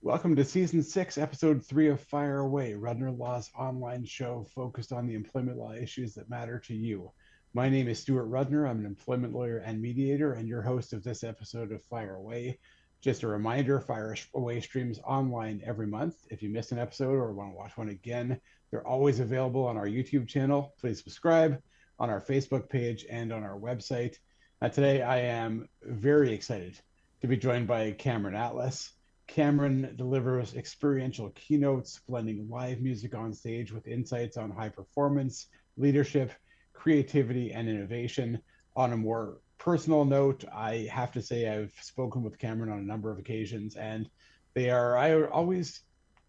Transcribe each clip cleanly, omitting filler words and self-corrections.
Welcome to Season 6, Episode 3 of Fire Away, Rudner Law's online show focused on the employment law issues that matter to you. My name is Stuart Rudner. I'm an employment lawyer and mediator, and your host of this episode of Fire Away. Just a reminder, Fire Away streams online every month. If you missed an episode or want to watch one again, they're always available on our YouTube channel. Please subscribe on our Facebook page and on our website. Today, I am very excited to be joined by Cameron Atlas. Cameron delivers experiential keynotes, blending live music on stage with insights on high performance, leadership, creativity, and innovation. On a more personal note, I have to say I've spoken with Cameron on a number of occasions, and they are always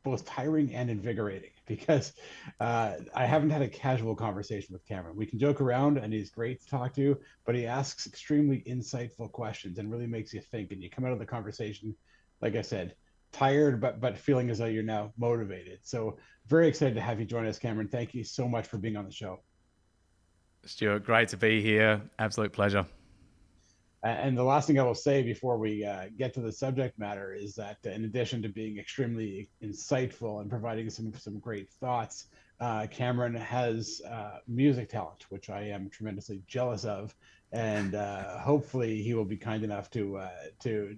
both tiring and invigorating because I haven't had a casual conversation with Cameron. We can joke around, and he's great to talk to, but he asks extremely insightful questions and really makes you think, and you come out of the conversation, like I said, tired, but feeling as though you're now motivated. So very excited to have you join us, Cameron. Thank you so much for being on the show. Stuart, great to be here. Absolute pleasure. And the last thing I will say before we get to the subject matter is that in addition to being extremely insightful and providing some great thoughts, Cameron has music talent, which I am tremendously jealous of. And hopefully he will be kind enough to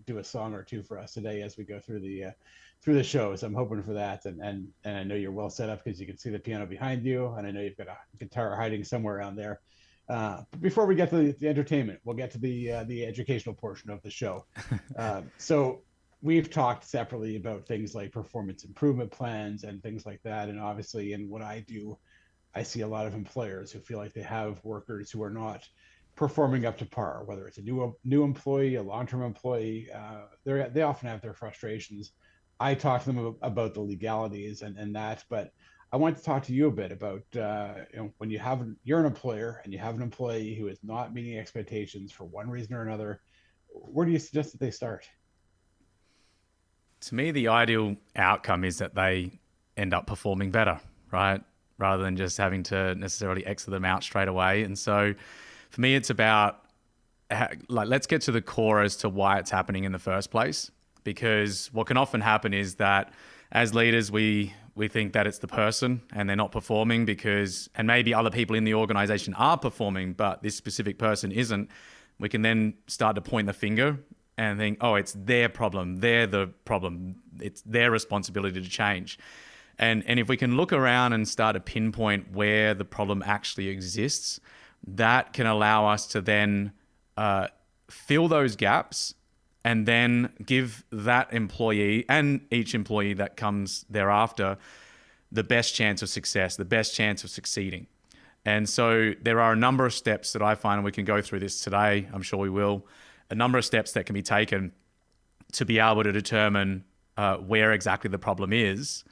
do a song or two for us today as we go through the show. So I'm hoping for that. And I know you're well set up because you can see the piano behind you, and I know you've got a guitar hiding somewhere around there. But before we get to the entertainment, we'll get to the educational portion of the show. So we've talked separately about things like performance improvement plans and things like that. And obviously in what I do, I see a lot of employers who feel like they have workers who are not performing up to par, whether it's a new employee, a long-term employee. They often have their frustrations. I talk to them about the legalities and that, but I want to talk to you a bit about when you're an employer and you have an employee who is not meeting expectations for one reason or another. Where do you suggest that they start? To me, the ideal outcome is that they end up performing better, right? Rather than just having to necessarily exit them out straight away. And so for me, it's about let's get to the core as to why it's happening in the first place. Because what can often happen is that as leaders, we think that it's the person and they're not performing and maybe other people in the organization are performing, but this specific person isn't. We can then start to point the finger and think, oh, it's their problem. They're the problem. It's their responsibility to change. And if we can look around and start to pinpoint where the problem actually exists, that can allow us to then fill those gaps and then give that employee and each employee that comes thereafter the best chance of success, the best chance of succeeding. And so there are a number of steps that I find, and we can go through this today, I'm sure we will, a number of steps that can be taken to be able to determine where exactly the problem is.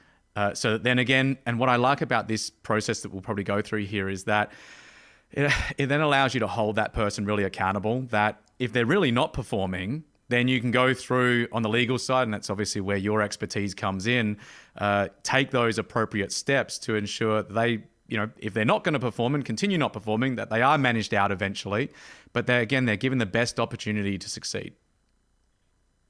So then again, and what I like about this process that we'll probably go through here is that it then allows you to hold that person really accountable, that if they're really not performing, then you can go through on the legal side, and that's obviously where your expertise comes in, take those appropriate steps to ensure they, if they're not going to perform and continue not performing, that they are managed out eventually, but they're given the best opportunity to succeed.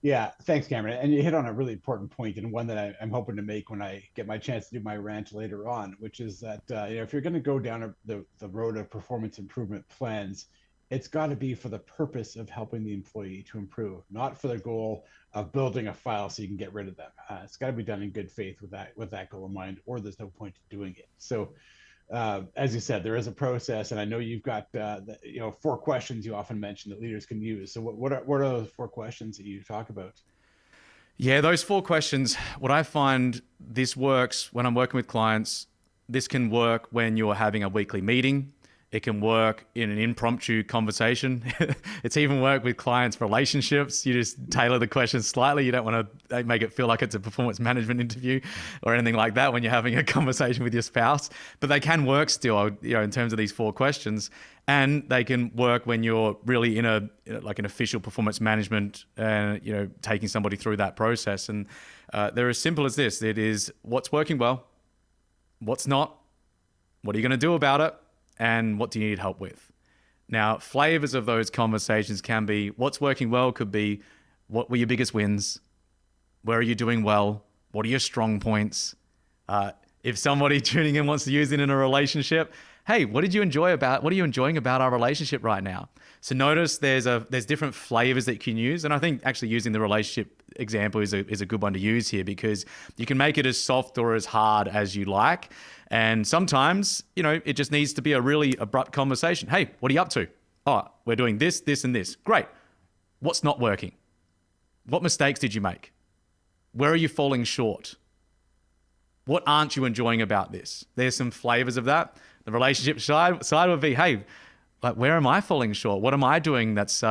Yeah, thanks, Cameron. And you hit on a really important point, and one that I'm hoping to make when I get my chance to do my rant later on, which is that if you're going to go down the road of performance improvement plans, it's got to be for the purpose of helping the employee to improve, not for the goal of building a file so you can get rid of them. It's got to be done in good faith with that goal in mind, or there's no point to doing it. So, as you said, there is a process, and I know you've got 4 questions you often mention that leaders can use. So, what are those 4 questions that you talk about? Yeah, those 4 questions. What I find this works when I'm working with clients. This can work when you're having a weekly meeting. It can work in an impromptu conversation. It's even worked with clients' relationships. You just tailor the questions slightly. You don't want to make it feel like it's a performance management interview or anything like that when you're having a conversation with your spouse. But they can work still, in terms of these 4 questions. And they can work when you're really in an official performance management, taking somebody through that process. And they're as simple as this. It is what's working well, what's not, what are you going to do about it, and what do you need help with? Now, flavors of those conversations can be what's working well, could be what were your biggest wins? Where are you doing well? What are your strong points? If somebody tuning in wants to use it in a relationship, hey, what are you enjoying about our relationship right now? So notice there's different flavors that you can use. And I think actually using the relationship example is a good one to use here, because you can make it as soft or as hard as you like. And sometimes, it just needs to be a really abrupt conversation. Hey, what are you up to? Oh, we're doing this, this, and this. Great. What's not working? What mistakes did you make? Where are you falling short? What aren't you enjoying about this? There's some flavors of that. The relationship side would be, hey, like, where am I falling short? What am I doing that's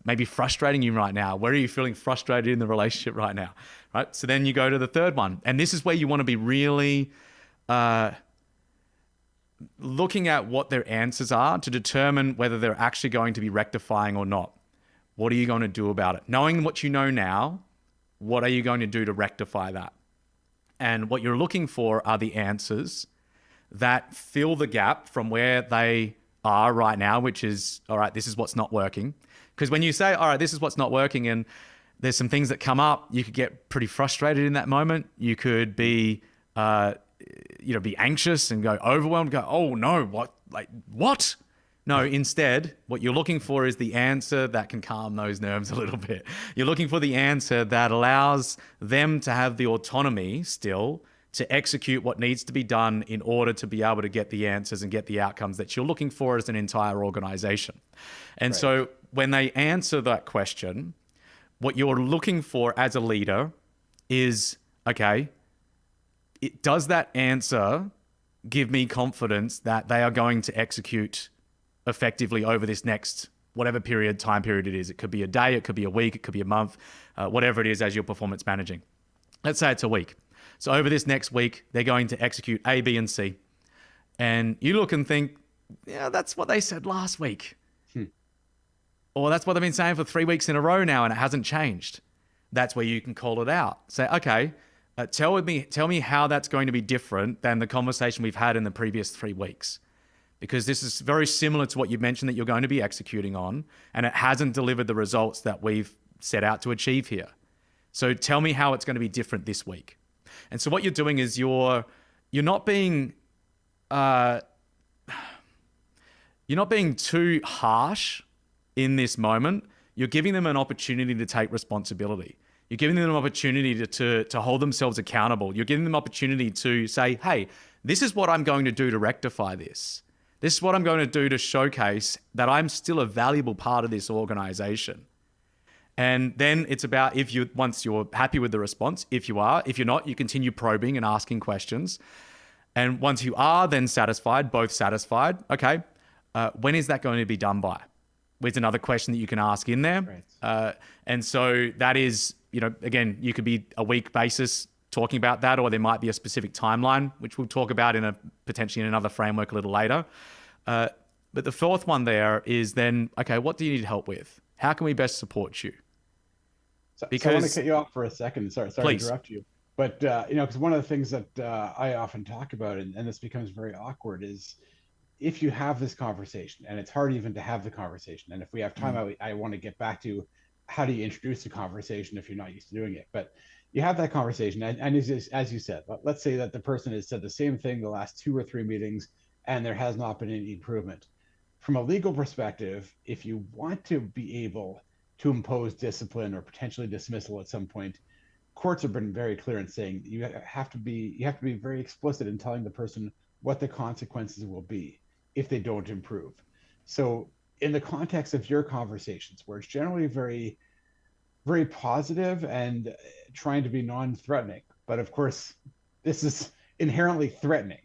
maybe frustrating you right now? Where are you feeling frustrated in the relationship right now? Right. So then you go to the third one. And this is where you want to be really looking at what their answers are to determine whether they're actually going to be rectifying or not. What are you going to do about it? Knowing what you know now, what are you going to do to rectify that? And what you're looking for are the answers that fill the gap from where they are right now, which is, all right, this is what's not working. Because when you say, all right, this is what's not working, and there's some things that come up, you could get pretty frustrated in that moment. You could be, be anxious and go overwhelmed, go, oh no, what? No, instead, what you're looking for is the answer that can calm those nerves a little bit. You're looking for the answer that allows them to have the autonomy still to execute what needs to be done in order to be able to get the answers and get the outcomes that you're looking for as an entire organization. And so when they answer that question, what you're looking for as a leader is, okay, does that answer give me confidence that they are going to execute effectively over this next whatever time period it is? It could be a day, it could be a week, it could be a month, whatever it is as you're performance managing. Let's say it's a week. So over this next week, they're going to execute A, B, and C. And you look and think, yeah, that's what they said last week. Or that's what they've been saying for 3 weeks in a row now, and it hasn't changed. That's where you can call it out. Say, okay, tell me how that's going to be different than the conversation we've had in the previous 3 weeks. Because this is very similar to what you mentioned that you're going to be executing on, and it hasn't delivered the results that we've set out to achieve here. So tell me how it's going to be different this week. And so what you're doing is you're not being too harsh in this moment. You're giving them an opportunity to take responsibility. You're giving them an opportunity to hold themselves accountable. You're giving them an opportunity to say, hey, this is what I'm going to do to rectify this. This is what I'm going to do to showcase that I'm still a valuable part of this organization. And then it's about once you're happy with the response, if you are, if you're not, you continue probing and asking questions. And once you are then both satisfied, okay, when is that going to be done by? With another question that you can ask in there. Right. And so that is, again, you could be a week basis talking about that, or there might be a specific timeline, which we'll talk about potentially in another framework a little later. But the fourth one there is then, okay, what do you need help with? How can we best support you? So I want to cut you off for a second. Sorry to interrupt you. But, because one of the things that I often talk about, and this becomes very awkward, is if you have this conversation, and it's hard even to have the conversation. And if we have time, I want to get back to how do you introduce the conversation if you're not used to doing it. But you have that conversation, and as you said, let's say that the person has said the same thing the last 2 or 3 meetings, and there has not been any improvement. From a legal perspective, if you want to be able to impose discipline or potentially dismissal at some point, courts have been very clear in saying you have to be very explicit in telling the person what the consequences will be if they don't improve. So in the context of your conversations, where it's generally very, very positive and trying to be non-threatening, but of course, this is inherently threatening.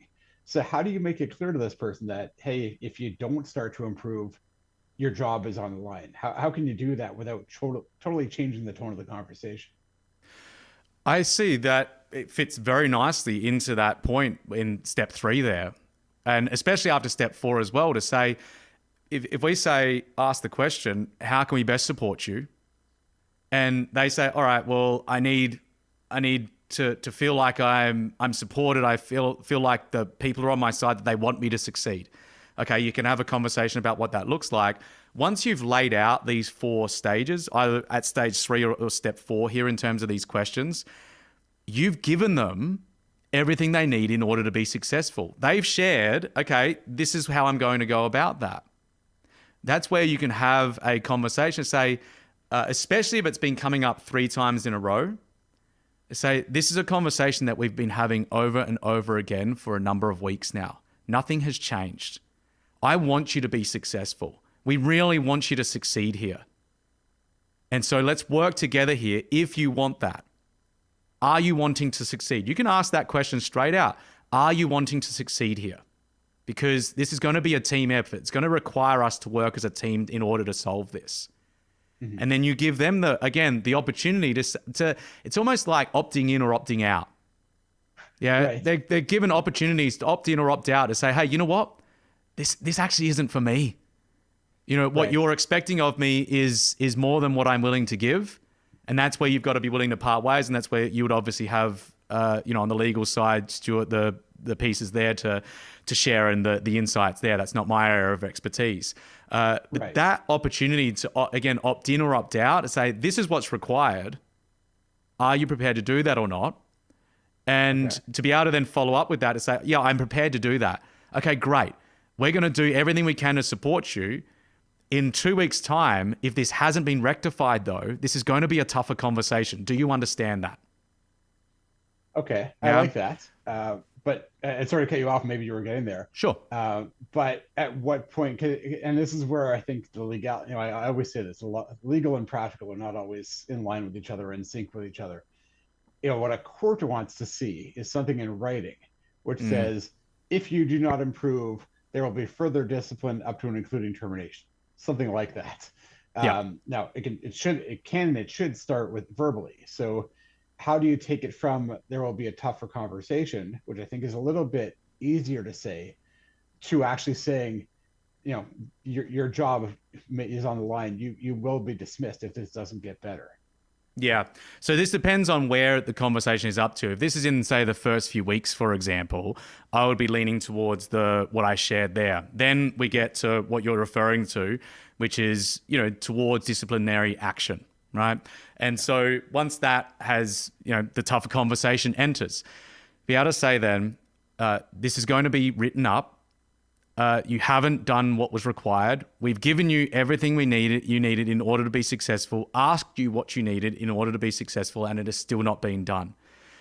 So how do you make it clear to this person that, hey, if you don't start to improve, your job is on the line? How can you do that without totally changing the tone of the conversation? I see that it fits very nicely into that point in step 3 there. And especially after step 4 as well, to say, if we ask the question, how can we best support you? And they say, all right, well, I need to feel like I'm supported. I feel like the people are on my side, that they want me to succeed. Okay, you can have a conversation about what that looks like. Once you've laid out these 4 stages, either at stage 3 or step 4 here in terms of these questions, you've given them everything they need in order to be successful. They've shared, okay, this is how I'm going to go about that. That's where you can have a conversation, say, especially if it's been coming up 3 times in a row, say, this is a conversation that we've been having over and over again for a number of weeks now. Nothing has changed. I want you to be successful. We really want you to succeed here. And so let's work together here if you want that. Are you wanting to succeed? You can ask that question straight out. Are you wanting to succeed here? Because this is going to be a team effort. It's going to require us to work as a team in order to solve this. Mm-hmm. And then you give them the opportunity to it's almost like opting in or opting out. Yeah, right. They're given opportunities to opt in or opt out to say, hey, you know what? This actually isn't for me. You know, what you're expecting of me is more than what I'm willing to give. And that's where you've got to be willing to part ways. And that's where you would obviously have, on the legal side, Stuart, the pieces there to share and the insights there. That's not my area of expertise. But that opportunity to, again, opt in or opt out, to say, this is what's required. Are you prepared to do that or not? And to be able to then follow up with that, to say, yeah, I'm prepared to do that. Okay, great. We're going to do everything we can to support you. In 2 weeks' time, if this hasn't been rectified, though, this is going to be a tougher conversation. Do you understand that? Okay, I like that. But sorry to cut you off. Maybe you were getting there. Sure. But at what point? And this is where I think the legal. I always say this: legal and practical are not always in line with each other, in sync with each other. What a court wants to see is something in writing, which says, if you do not improve, there will be further discipline up to and including termination. Something like that. Now it should start with verbally. So how do you take it from there will be a tougher conversation, which I think is a little bit easier to say, to actually saying, your job is on the line. You will be dismissed if this doesn't get better. Yeah. So this depends on where the conversation is up to. If this is in, say, the first few weeks, for example, I would be leaning towards what I shared there. Then we get to what you're referring to, which is, towards disciplinary action, right? And so once that has, the tougher conversation enters, be able to say then, this is going to be written up. You haven't done what was required. We've given you everything you needed in order to be successful, asked you what you needed in order to be successful, and it has still not been done.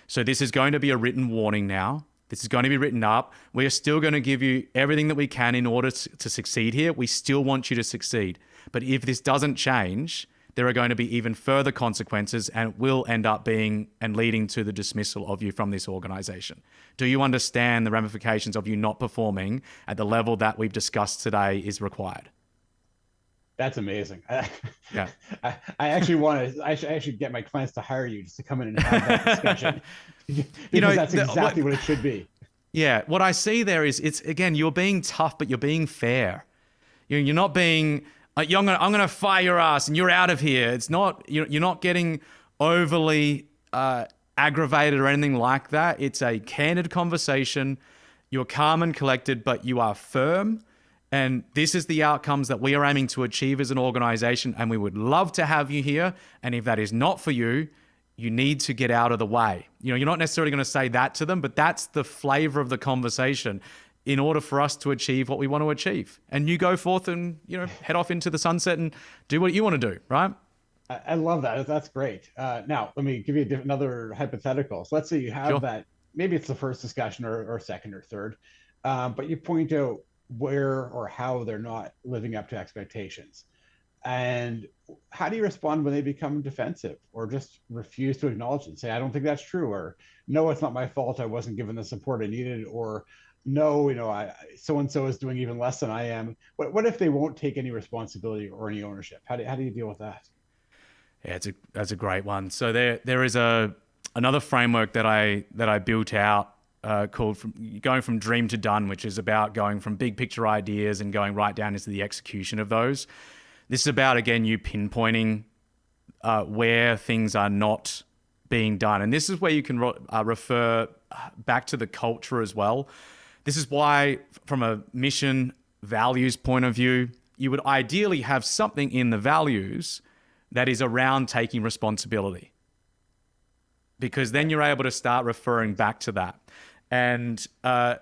So this is going to be a written warning now. This is going to be written up. We are still going to give you everything that we can in order to succeed here. We still want you to succeed. But if this doesn't change, there are going to be even further consequences, and it will end up being and leading to the dismissal of you from this organization. Do you understand the ramifications of you not performing at the level that we've discussed today is required? That's amazing. Yeah. I should get my clients to hire you just to come in and have that discussion. Because that's exactly what it should be. Yeah. What I see there is, it's, again, you're being tough, but you're being fair. You're not being, I'm going to fire your ass and you're out of here. It's not, you're not getting overly aggravated or anything like that. It's a candid conversation. You're calm and collected, but you are firm. And this is the outcomes that we are aiming to achieve as an organization. And we would love to have you here. And if that is not for you, you need to get out of the way. You're not necessarily going to say that to them, but that's the flavor of the conversation in order for us to achieve what we want to achieve. And you go forth and, head off into the sunset and do what you want to do, right? I love that. That's great. Now, let me give you another hypothetical. So let's say you have that, maybe it's the first discussion or second or third, but you point out where or how they're not living up to expectations. And how do you respond when they become defensive or just refuse to acknowledge and say, I don't think that's true, or no, it's not my fault, I wasn't given the support I needed, or no, so-and-so is doing even less than I am. What if they won't take any responsibility or any ownership? How do you deal with that? Yeah, that's a great one. So there is another framework that I built out called going from dream to done, which is about going from big picture ideas and going right down into the execution of those. This is about, again, you pinpointing where things are not being done. And this is where you can refer back to the culture as well. This is why, from a mission values point of view, you would ideally have something in the values that is around taking responsibility. because then you're able to start referring back to that. And the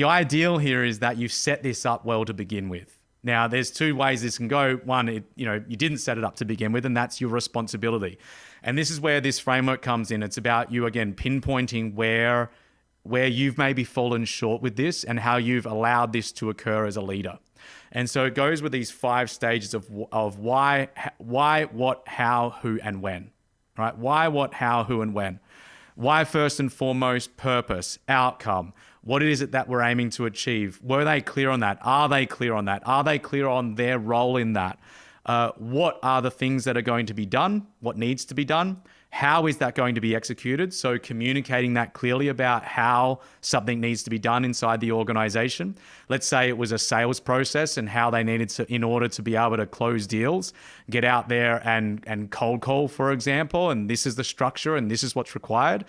ideal here is that you set this up well to begin with. Now, there's two ways this can go. One, you didn't set it up to begin with, and that's your responsibility. And this is where this framework comes in. It's about you, again, pinpointing where you've maybe fallen short with this and how you've allowed this to occur as a leader. And so it goes with these 5 stages of why, what, how, who, and when. Right? Why, what, how, who, and when. Why, first and foremost, purpose, outcome. What is it that we're aiming to achieve? Were they clear on that? Are they clear on that? Are they clear on their role in that? What are the things that are going to be done? What needs to be done? How is that going to be executed? So communicating that clearly about how something needs to be done inside the organization. Let's say it was a sales process and how they needed to, in order to be able to close deals, get out there and cold call, for example, and this is the structure and this is what's required.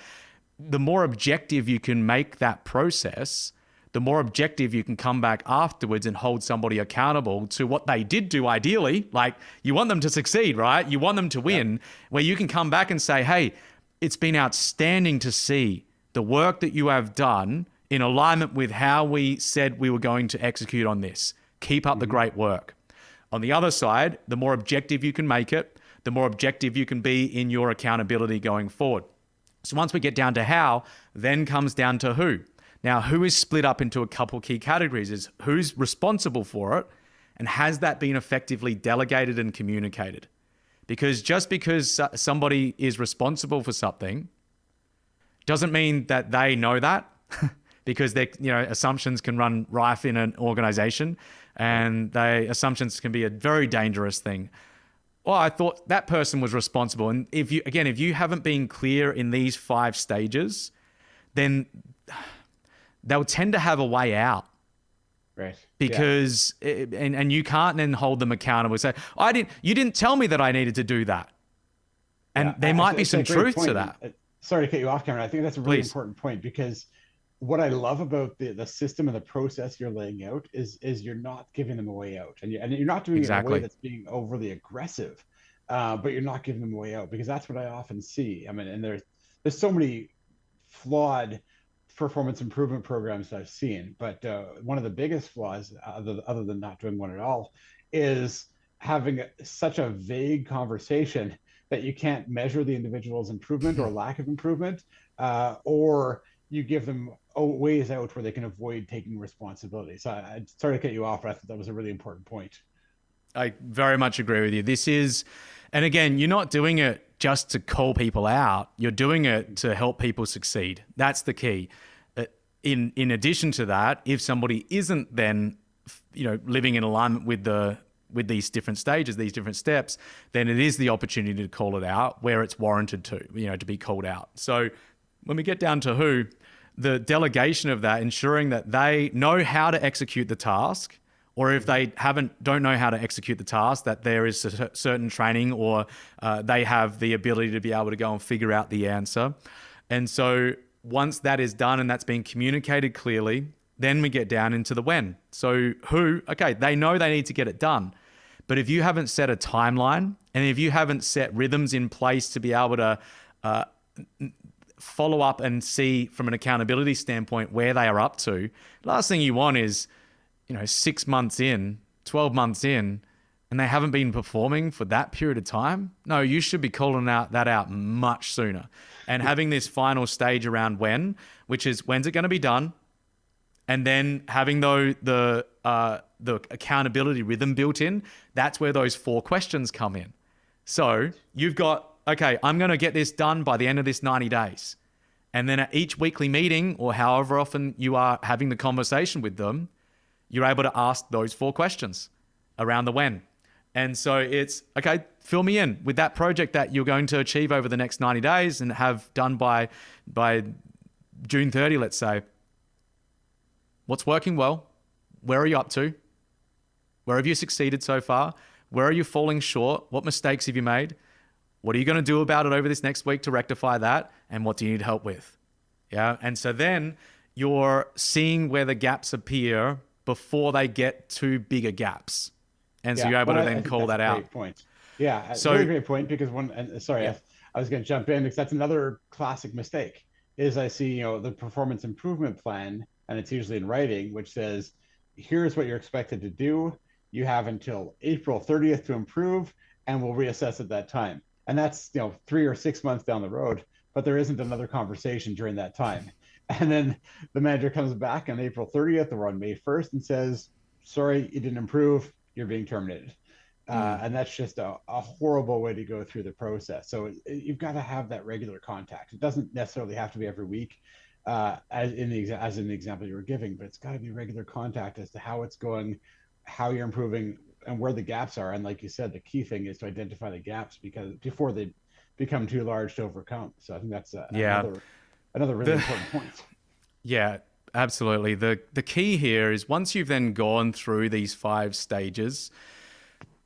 The more objective you can make that process, the more objective you can come back afterwards and hold somebody accountable to what they did do ideally. Like, you want them to succeed, right? You want them to win, where you can come back and say, hey, it's been outstanding to see the work that you have done in alignment with how we said we were going to execute on this. Keep up the great work. On the other side, the more objective you can make it, the more objective you can be in your accountability going forward. So once we get down to how, then comes down to who. Now, who is split up into a couple key categories is who's responsible for it and has that been effectively delegated and communicated? Because just because somebody is responsible for something doesn't mean that they know that because assumptions can run rife in an organization and assumptions can be a very dangerous thing. Well, I thought that person was responsible. And if you haven't been clear in these 5 stages, then they'll tend to have a way out. Right. Because, and you can't then hold them accountable. Say, you didn't tell me that I needed to do that. And there might be some truth to that. Sorry to cut you off, Cameron. I think that's a really important point, because what I love about the system and the process you're laying out is you're not giving them a way out, and you're not doing it in a way that's being overly aggressive, but you're not giving them a way out, because that's what I often see. I mean, and there's so many flawed performance improvement programs that I've seen, but one of the biggest flaws, other than not doing one at all, is having such a vague conversation that you can't measure the individual's improvement or lack of improvement, or you give them ways out where they can avoid taking responsibility. So I sorry to cut you off, but I thought that was a really important point. I very much agree with you. This is, and again, you're not doing it just to call people out. You're doing it to help people succeed. That's the key. In addition to that, if somebody isn't then, living in alignment with these different stages, these different steps, then it is the opportunity to call it out where it's warranted to be called out. So when we get down to who, the delegation of that, ensuring that they know how to execute the task, or if they don't know how to execute the task, that there is a certain training, or they have the ability to be able to go and figure out the answer. And so once that is done and that's been communicated clearly, then we get down into the when. So who, okay, they know they need to get it done. But if you haven't set a timeline, and if you haven't set rhythms in place to be able to follow up and see from an accountability standpoint where they are up to, last thing you want is, 6 months in, 12 months in, and they haven't been performing for that period of time. No, you should be calling that out much sooner. And having this final stage around when, which is when's it going to be done, and then having the accountability rhythm built in, that's where those 4 questions come in. So you've got, okay, I'm going to get this done by the end of this 90 days. And then at each weekly meeting, or however often you are having the conversation with them, you're able to ask those 4 questions around the when. And so it's, okay, fill me in with that project that you're going to achieve over the next 90 days and have done by June 30, let's say. What's working well? Where are you up to? Where have you succeeded so far? Where are you falling short? What mistakes have you made? What are you going to do about it over this next week to rectify that? And what do you need help with? Yeah. And so then you're seeing where the gaps appear before they get to bigger gaps. And so you're able to then call that out. Great point. Yeah. So really great point, because I was going to jump in because that's another classic mistake. Is I see, the performance improvement plan, and it's usually in writing, which says, "Here's what you're expected to do. You have until April 30th to improve, and we'll reassess at that time." And that's 3 or 6 months down the road, but there isn't another conversation during that time. And then the manager comes back on April 30th or on May 1st and says, "Sorry, you didn't improve. You're being terminated." Mm. And that's just a horrible way to go through the process. So you've got to have that regular contact. It doesn't necessarily have to be every week, as in the example you were giving, but it's got to be regular contact as to how it's going, how you're improving, and where the gaps are. And like you said, the key thing is to identify the gaps because before they become too large to overcome. So I think that's Yeah. another really The important point. Yeah, absolutely. The key here is once you've then gone through these 5 stages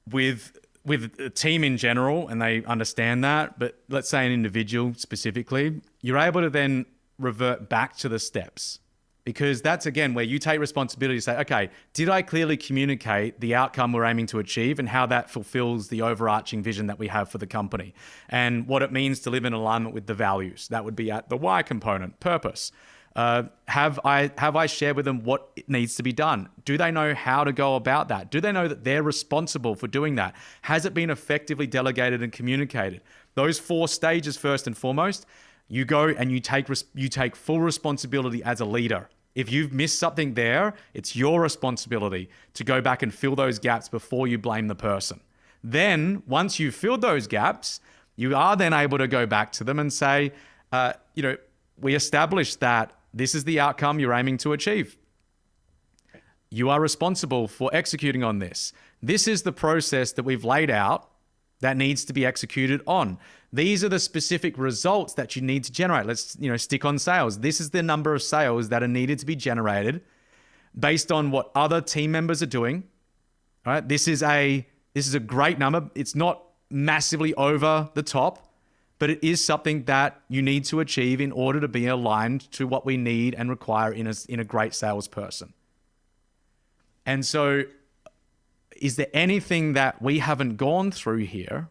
with a team in general and they understand that, but let's say an individual specifically, you're able to then revert back to the steps. Because that's again where you take responsibility to say, okay, did I clearly communicate the outcome we're aiming to achieve and how that fulfills the overarching vision that we have for the company and what it means to live in alignment with the values? That would be at the why component, purpose. Have I shared with them what needs to be done? Do they know how to go about that? Do they know that they're responsible for doing that? Has it been effectively delegated and communicated? Those 4 stages, first and foremost, you go and you take full responsibility as a leader. If you've missed something there, it's your responsibility to go back and fill those gaps before you blame the person. Then, once you've filled those gaps, you are then able to go back to them and say, we established that this is the outcome you're aiming to achieve. You are responsible for executing on this. This is the process that we've laid out that needs to be executed on. These are the specific results that you need to generate. Let's, stick on sales. This is the number of sales that are needed to be generated based on what other team members are doing. All right? This is a great number. It's not massively over the top, but it is something that you need to achieve in order to be aligned to what we need and require in a great salesperson. And so, is there anything that we haven't gone through here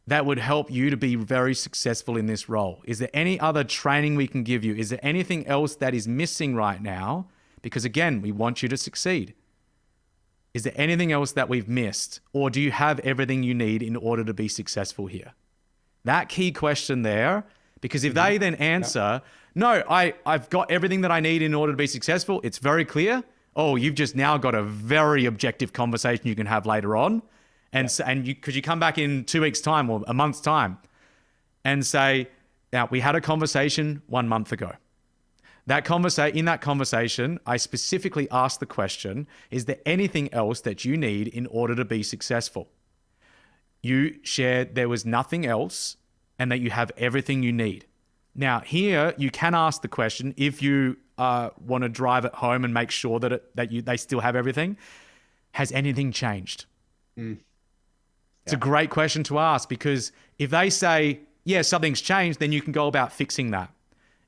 that would help you to be very successful in this role? Is there any other training we can give you? Is there anything else that is missing right now? Because again, we want you to succeed. Is there anything else that we've missed? Or do you have everything you need in order to be successful here? That key question there, because if they then answer, no, I've got everything that I need in order to be successful, it's very clear. Oh, you've just now got a very objective conversation you can have later on. And could you come back in 2 weeks' time or a month's time and say, now we had a conversation 1 month ago. In that conversation, I specifically asked the question, is there anything else that you need in order to be successful? You shared there was nothing else and that you have everything you need. Now, here you can ask the question if you want to drive it home and make sure that they still have everything. Has anything changed? It's a great question to ask because if they say, yeah, something's changed, then you can go about fixing that.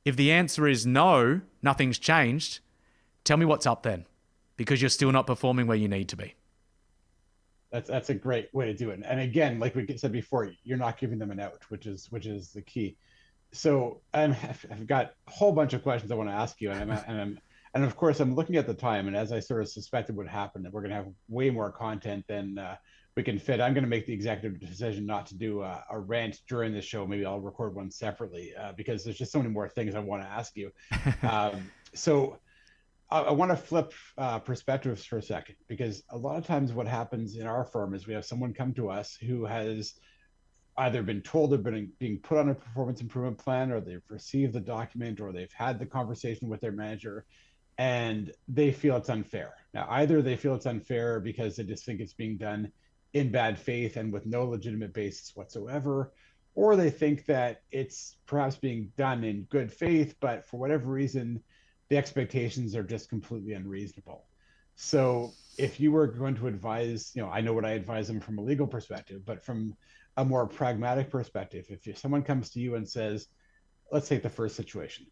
If the answer is no, nothing's changed, tell me what's up then because you're still not performing where you need to be. That's a great way to do it. And again, like we said before, you're not giving them an out, which is the key. So I've got a whole bunch of questions I want to ask you, and of course I'm looking at the time, and as I sort of suspected would happen, that we're going to have way more content than we can fit. I'm going to make the executive decision not to do a rant during this show. Maybe I'll record one separately because there's just so many more things I want to ask you. So I want to flip perspectives for a second, because a lot of times what happens in our firm is we have someone come to us who has either been told they're being put on a performance improvement plan, or they've received the document, or they've had the conversation with their manager, and they feel it's unfair. Now, either they feel it's unfair because they just think it's being done in bad faith and with no legitimate basis whatsoever, or they think that it's perhaps being done in good faith, but for whatever reason, the expectations are just completely unreasonable. So if you were going to advise, I know what I advise them from a legal perspective, but from a more pragmatic perspective, if someone comes to you and says, let's take the first situation.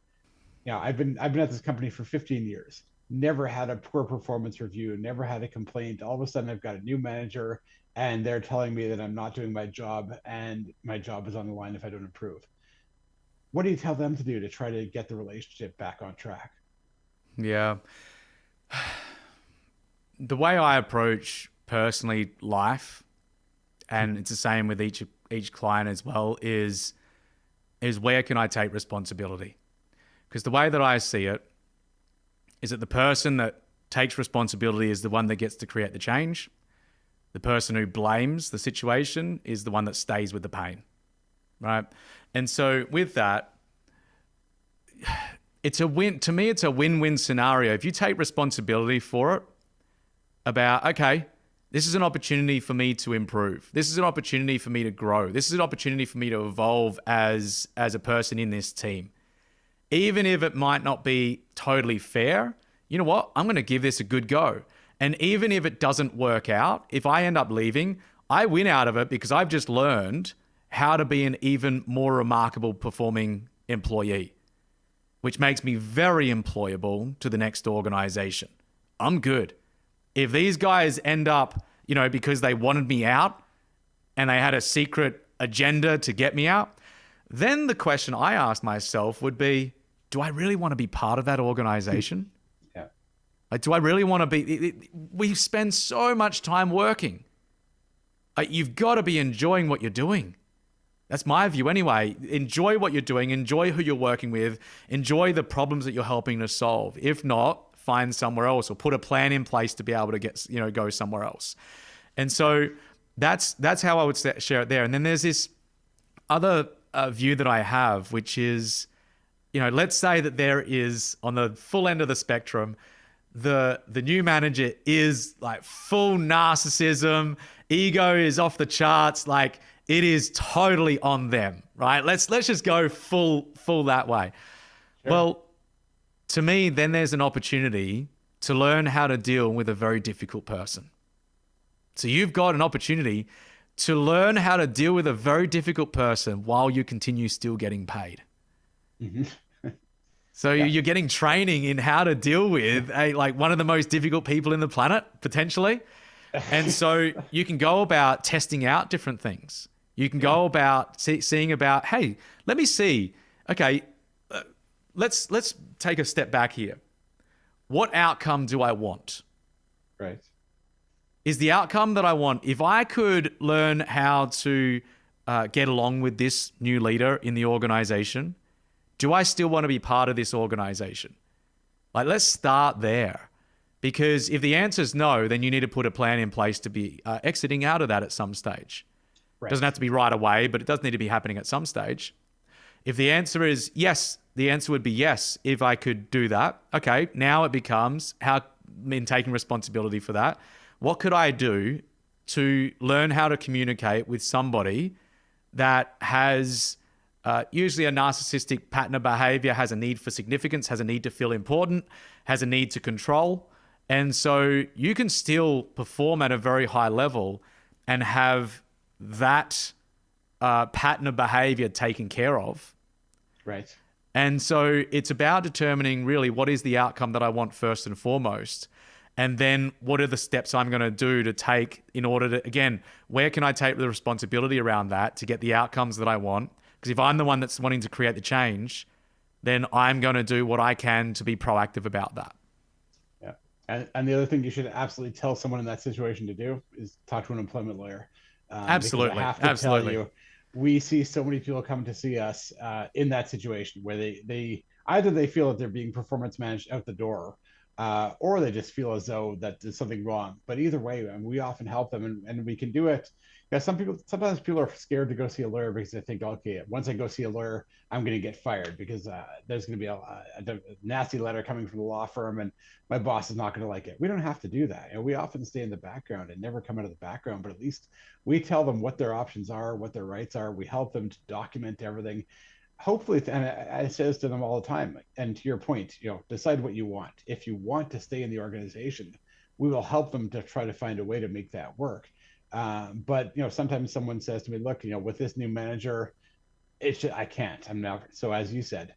I've been at this company for 15 years. never had a poor performance review, never had a complaint. All of a sudden, I've got a new manager and they're telling me that I'm not doing my job and my job is on the line if I don't improve. What do you tell them to do to try to get the relationship back on track? Yeah. The way I approach personally life, and it's the same with each client as well, is where can I take responsibility? Because the way that I see it is that the person that takes responsibility is the one that gets to create the change. The person who blames the situation is the one that stays with the pain, right? And so with that, it's a win. To me, it's a win-win scenario. If you take responsibility for it, about, okay, this is an opportunity for me to improve. This is an opportunity for me to grow. This is an opportunity for me to evolve as a person in this team. Even if it might not be totally fair, you know what? I'm going to give this a good go. And even if it doesn't work out, if I end up leaving, I win out of it because I've just learned how to be an even more remarkable performing employee, which makes me very employable to the next organization. I'm good. If these guys end up, because they wanted me out and they had a secret agenda to get me out, then the question I asked myself would be, do I really want to be part of that organization? Yeah. Like, do I really want to be? We spend so much time working. You've got to be enjoying what you're doing. That's my view anyway. Enjoy what you're doing. Enjoy who you're working with. Enjoy the problems that you're helping to solve. If not, find somewhere else or put a plan in place to be able to get, go somewhere else. And so that's how I would share it there. And then there's this other view that I have, which is, let's say that there is on the full end of the spectrum, the new manager is like full narcissism, ego is off the charts, like it is totally on them, right? Let's just go full that way. Sure. Well, to me, then there's an opportunity to learn how to deal with a very difficult person. So you've got an opportunity to learn how to deal with a very difficult person while you continue still getting paid. Mm-hmm. So yeah. You're getting training in how to deal with one of the most difficult people in the planet, potentially. And so you can go about testing out different things. You can go about seeing about, hey, let me see. Okay, let's take a step back here. What outcome do I want? Right. Is the outcome that I want, if I could learn how to get along with this new leader in the organization, do I still want to be part of this organization? Like, let's start there. Because if the answer is no, then you need to put a plan in place to be exiting out of that at some stage. Right. It doesn't have to be right away, but it does need to be happening at some stage. If the answer is yes, the answer would be yes, if I could do that. Okay, now it becomes, in taking responsibility for that, what could I do to learn how to communicate with somebody that has usually a narcissistic pattern of behavior, has a need for significance, has a need to feel important, has a need to control. And so you can still perform at a very high level and have that pattern of behavior taken care of. Right. And so it's about determining really what is the outcome that I want first and foremost. And then what are the steps I'm going to do to take in order to, again, where can I take the responsibility around that to get the outcomes that I want? Because if I'm the one that's wanting to create the change, then I'm going to do what I can to be proactive about that. Yeah. And the other thing you should absolutely tell someone in that situation to do is talk to an employment lawyer. Absolutely. I have to tell you, we see so many people come to see us in that situation where they either they feel that they're being performance managed out the door, or they just feel as though that there's something wrong. But either way, I mean, we often help them, and we can do it. Yeah, sometimes people are scared to go see a lawyer because they think, okay, once I go see a lawyer, I'm going to get fired because there's going to be a nasty letter coming from the law firm, and my boss is not going to like it. We don't have to do that. And we often stay in the background and never come out of the background, but at least we tell them what their options are, what their rights are. We help them to document everything. Hopefully, and I say this to them all the time, and to your point, decide what you want. If you want to stay in the organization, we will help them to try to find a way to make that work. But sometimes someone says to me, look, with this new manager, I can't. I'm now. So as you said,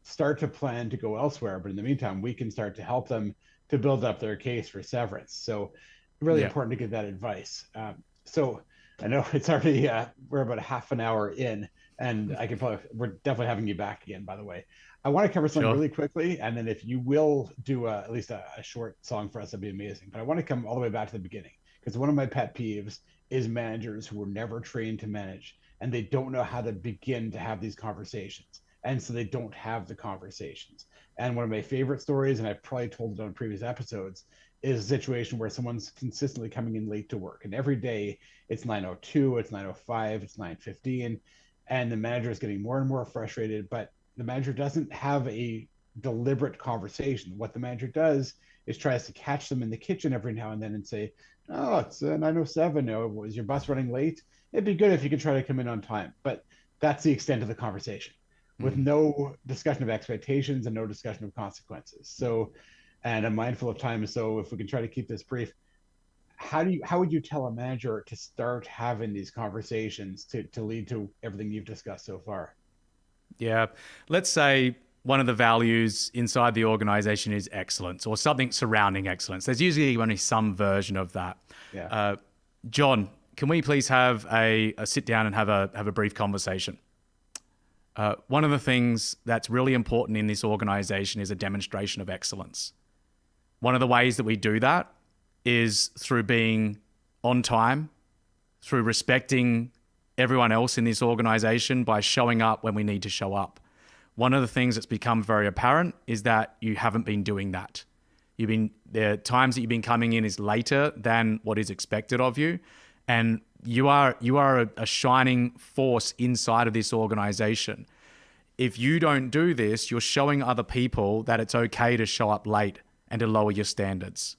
start to plan to go elsewhere. But in the meantime, we can start to help them to build up their case for severance. So really Yeah, important to get that advice. So I know it's already we're about a half an hour in, and we're definitely having you back again. By the way, I want to cover something sure. really quickly, and then if you will do at least a short song for us, that'd be amazing. But I want to come all the way back to the beginning because one of my pet peeves is managers who were never trained to manage and they don't know how to begin to have these conversations. And so they don't have the conversations. And one of my favorite stories, and I've probably told it on previous episodes, is a situation where someone's consistently coming in late to work. And every day it's 9:02, it's 9:05, it's 9:15. And the manager is getting more and more frustrated, but the manager doesn't have a deliberate conversation. What the manager does is tries to catch them in the kitchen every now and then and say, "Oh, it's 9:07. Oh, was your bus running late? It'd be good if you could try to come in on time." But that's the extent of the conversation with Mm. no discussion of expectations and no discussion of consequences. So, and I'm mindful of time. So if we can try to keep this brief, how would you tell a manager to start having these conversations to lead to everything you've discussed so far? Yeah. Let's say one of the values inside the organization is excellence or something surrounding excellence. There's usually only some version of that. Yeah. John, can we please have a sit down and have a brief conversation? One of the things that's really important in this organization is a demonstration of excellence. One of the ways that we do that is through being on time, through respecting everyone else in this organization by showing up when we need to show up. One of the things that's become very apparent is that you haven't been doing that. The times that you've been coming in is later than what is expected of you. And you are a shining force inside of this organization. If you don't do this, you're showing other people that it's okay to show up late and to lower your standards.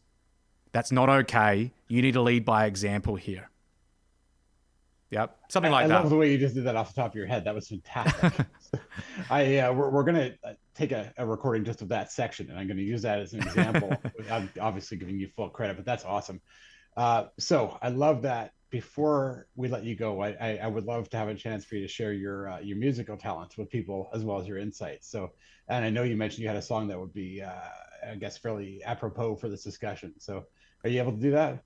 That's not okay. You need to lead by example here. Yep, something like I that. love the way you just did that off the top of your head. That was fantastic. So we're gonna take a recording just of that section, and I'm going to use that as an example. I'm obviously giving you full credit, but that's awesome. So I love that. Before we let you go, I would love to have a chance for you to share your musical talents with people as well as your insights. So, and I know you mentioned you had a song that would be, I guess, fairly apropos for this discussion. So, are you able to do that?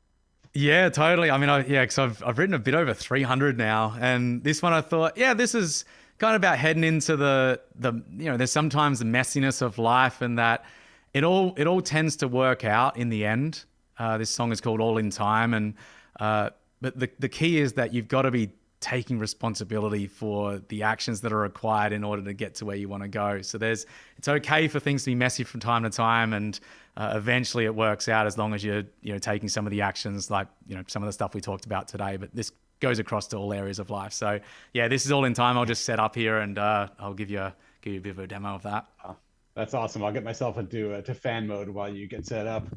Yeah, totally. I mean, because I've written a bit over 300 now, and this one I thought, yeah, this is kind of about heading into the there's sometimes the messiness of life, and that it all tends to work out in the end. This song is called All in Time, and but the key is that you've got to be taking responsibility for the actions that are required in order to get to where you want to go. So it's okay for things to be messy from time to time, and eventually it works out as long as you're taking some of the actions, like some of the stuff we talked about today. But this goes across to all areas of life. So yeah, this is All in Time. I'll just set up here and I'll give you a bit of a demo of that. Oh, that's awesome. I'll get myself into to fan mode while you get set up.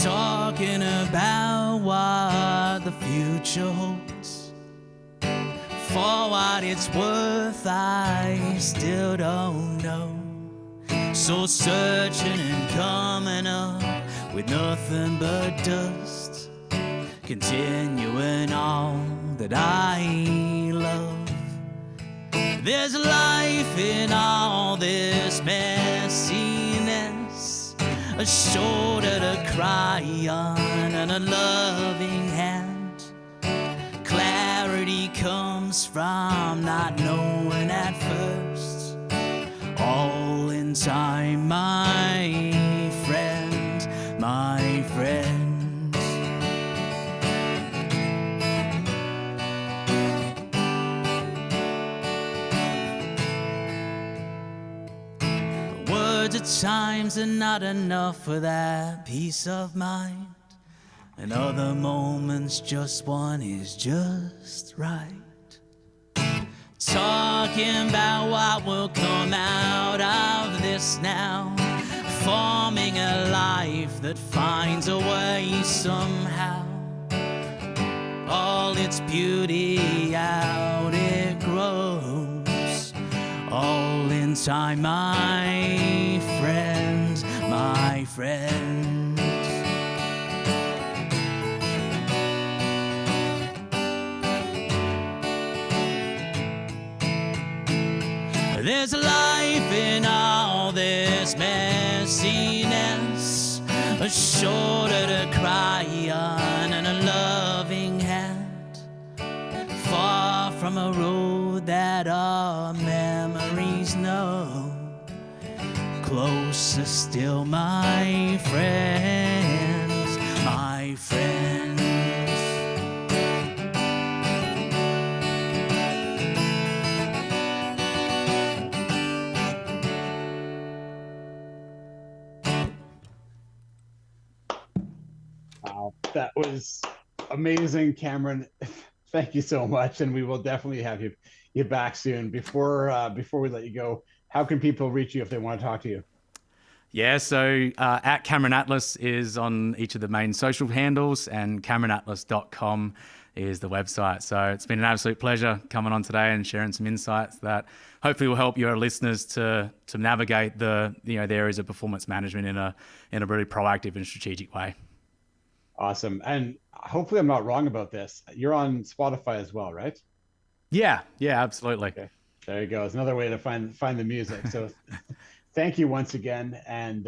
Talking about what the future holds. For what it's worth, I still don't know. So searching and coming up with nothing but dust. Continuing on that I love. There's life in all this messiness. A shoulder to cry on and a loving hand. Clarity comes from not knowing at first. All in time, my friend, my friend. Words at times are not enough for that peace of mind. And other moments just one is just right. Talking about what will come out of this now. Forming a life that finds a way somehow. All all its beauty out it grows. All in time, my friends, my friends. There's a life in all this messiness, a shoulder to cry on and a loving hand, far from a road that our memories know. Closer still, my friends, my friends. Wow, that was amazing, Cameron. Thank you so much, and we will definitely have you back soon. Before we let you go, how can people reach you if they want to talk to you? Yeah, so at Cameron Atlas is on each of the main social handles, and CameronAtlas.com is the website. So it's been an absolute pleasure coming on today and sharing some insights that hopefully will help your listeners to navigate the areas of performance management in a really proactive and strategic way. Awesome, and hopefully I'm not wrong about this. You're on Spotify as well, right? Yeah, absolutely. Okay, there you go. It's another way to find the music. So thank you once again. And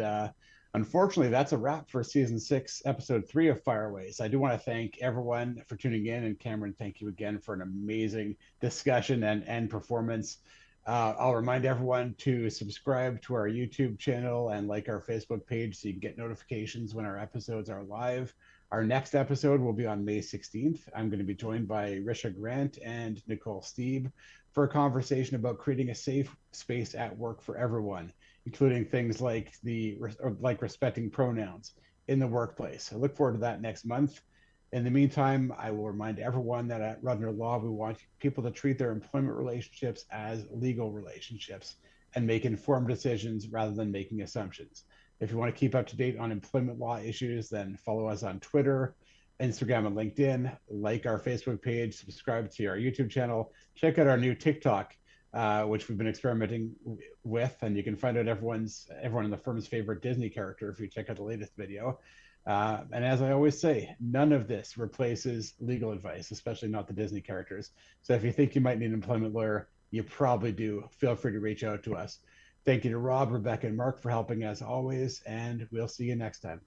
unfortunately, that's a wrap for season 6, episode 3 of Fireways. I do want to thank everyone for tuning in. And Cameron, thank you again for an amazing discussion and performance. I'll remind everyone to subscribe to our YouTube channel and like our Facebook page so you can get notifications when our episodes are live. Our next episode will be on May 16th. I'm going to be joined by Risha Grant and Nicole Steeb for a conversation about creating a safe space at work for everyone, including things like respecting pronouns in the workplace. I look forward to that next month. In the meantime, I will remind everyone that at Rudner Law, we want people to treat their employment relationships as legal relationships and make informed decisions rather than making assumptions. If you want to keep up to date on employment law issues, then follow us on Twitter, Instagram, and LinkedIn, like our Facebook page, subscribe to our YouTube channel, check out our new TikTok, which we've been experimenting with, and you can find out everyone in the firm's favorite Disney character if you check out the latest video. And as I always say, none of this replaces legal advice, especially not the Disney characters. So if you think you might need an employment lawyer, you probably do. Feel free to reach out to us. Thank you to Rob, Rebecca, and Mark for helping as always, and we'll see you next time.